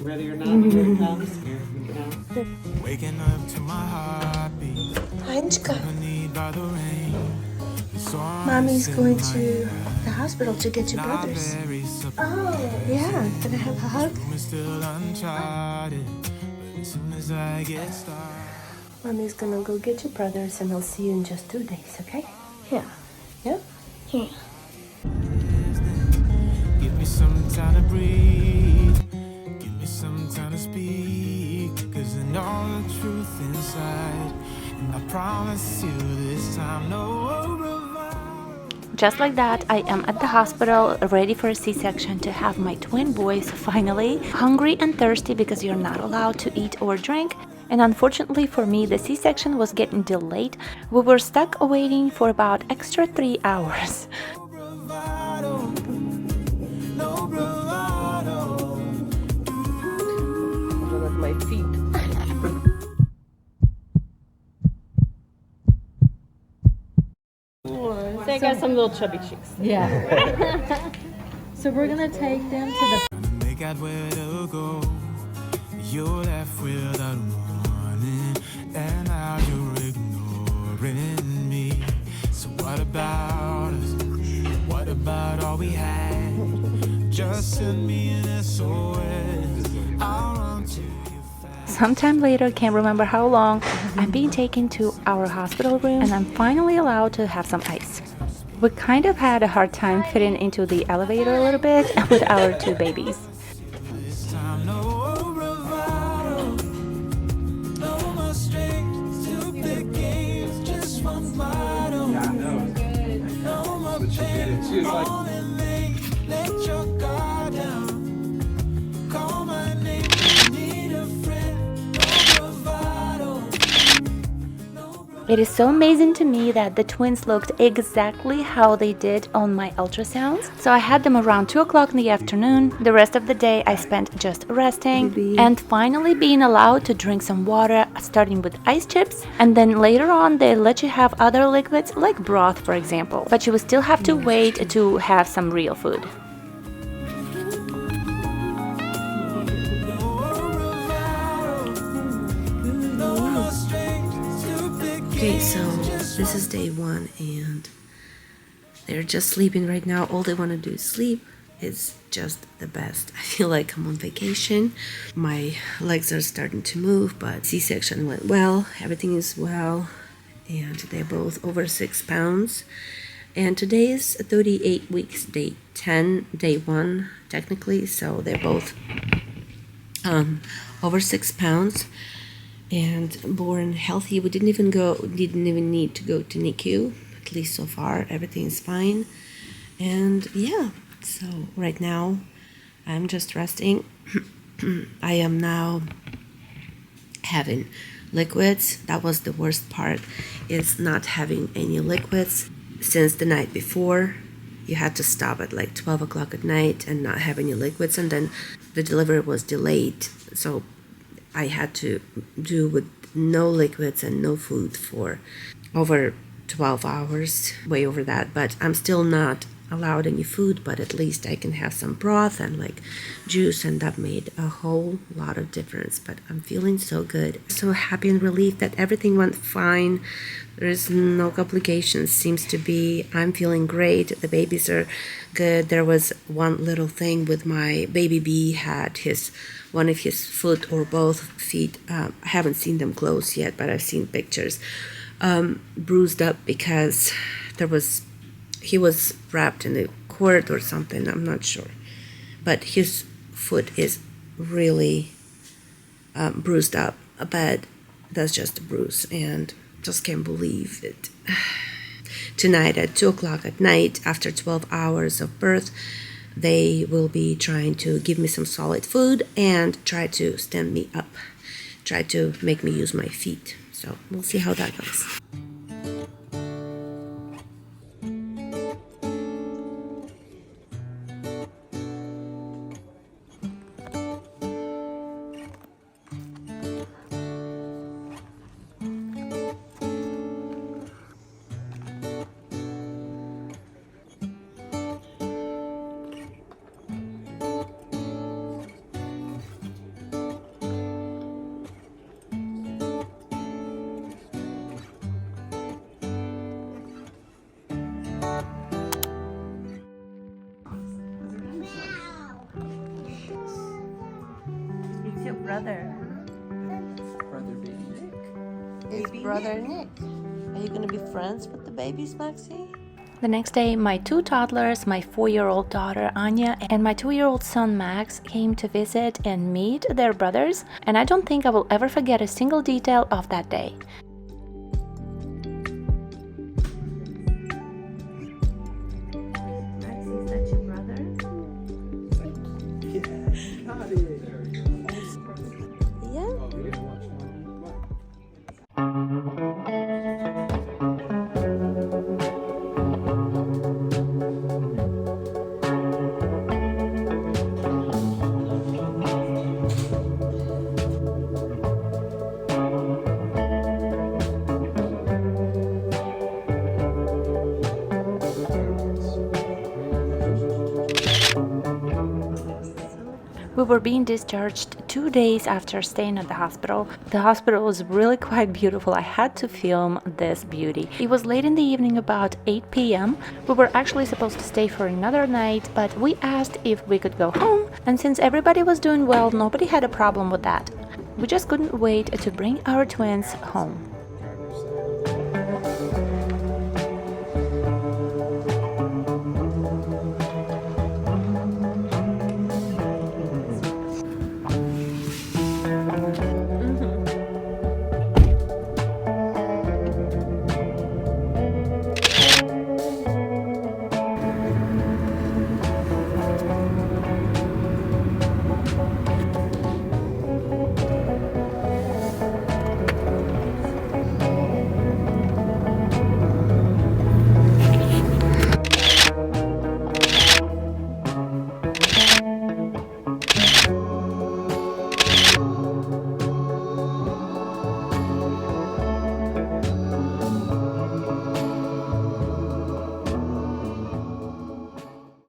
Ready or not, here it comes. Here we go. Waking up to my heartbeat, Anjka, accompanied by the rain. Mommy's going to the hospital to get your brothers. Oh, Yeah, gonna have a hug. Still uncharted, but as soon as I get started. Mommy's gonna go get your brothers and I'll see you in just 2 days, okay? Yeah. Yeah? Yeah. Give me some time to breathe. Give me some time to speak. Cause I know the truth inside. And I promise you this time, no revival. Just like that, I am at the hospital, ready for a C-section to have my twin boys finally. Hungry and thirsty because you're not allowed to eat or drink. And unfortunately for me, the C-section was getting delayed. We were stuck waiting for about extra 3 hours. Look at my feet. They got some little chubby cheeks. Yeah. So we're gonna take them to the Make out where to go. You're left without warning, and now you're ignoring me. So what about us? What about all we had? Just send me an SOS. I'll run to you fast. Sometime later, can't remember how long, I'm being taken to our hospital room and I'm finally allowed to have some ice. We kind of had a hard time fitting into the elevator a little bit with our 2 babies. This time, no bravado, no more strings to big games, just one bottle. No more pain, all in vain. Let your guard down. Call my name, need a friend. No bravado. It is so amazing to me that the twins looked exactly how they did on my ultrasounds. So I had them around 2 o'clock in the afternoon. The rest of the day I spent just resting and finally being allowed to drink some water, starting with ice chips. And then later on they let you have other liquids like broth, for example. But you will still have to wait to have some real food. Okay, so this is day 1 and they're just sleeping right now. All they want to do is sleep. It's just the best. I feel like I'm on vacation. My legs are starting to move, but C-section went well. Everything is well. And they're both over 6 pounds. And today is 38 weeks, day 10, day 1, technically. So they're both over 6 pounds. And born healthy. We didn't even need to go to NICU, at least so far. Everything is fine. And yeah, so right now I'm just resting. I am now having liquids. That was the worst part, is not having any liquids. Since the night before, you had to stop at like 12 o'clock at night and not have any liquids, and then the delivery was delayed. So I had to do with no liquids and no food for over 12 hours, way over that. But I'm still not allowed any food, but at least I can have some broth and like juice, and that made a whole lot of difference. But I'm feeling so good, so happy and relieved that everything went fine. There is no complications, seems to be. I'm feeling great. The babies are good. There was one little thing with my baby B, had one of his foot or both feet, I haven't seen them close yet, but I've seen pictures, bruised up because he was wrapped in a cord or something, I'm not sure. But his foot is really bruised up, but that's just a bruise, and just can't believe it. Tonight at 2 o'clock at night, after 12 hours of birth, they will be trying to give me some solid food and try to stand me up, try to make me use my feet. So we'll see how that goes. brother? Brother baby Nick. His brother Nick. Are you gonna be friends with the babies, Maxie? The next day, my 2 toddlers, my 4-year-old daughter Anya and my 2-year-old son Max came to visit and meet their brothers, and I don't think I will ever forget a single detail of that day. Maxie's that your brother? Got it. Yeah. We were being discharged 2 days after staying at the hospital. The hospital was really quite beautiful. I had to film this beauty. It was late in the evening, about 8 p.m. We were actually supposed to stay for another night, but we asked if we could go home, and since everybody was doing well, nobody had a problem with that. We just couldn't wait to bring our twins home.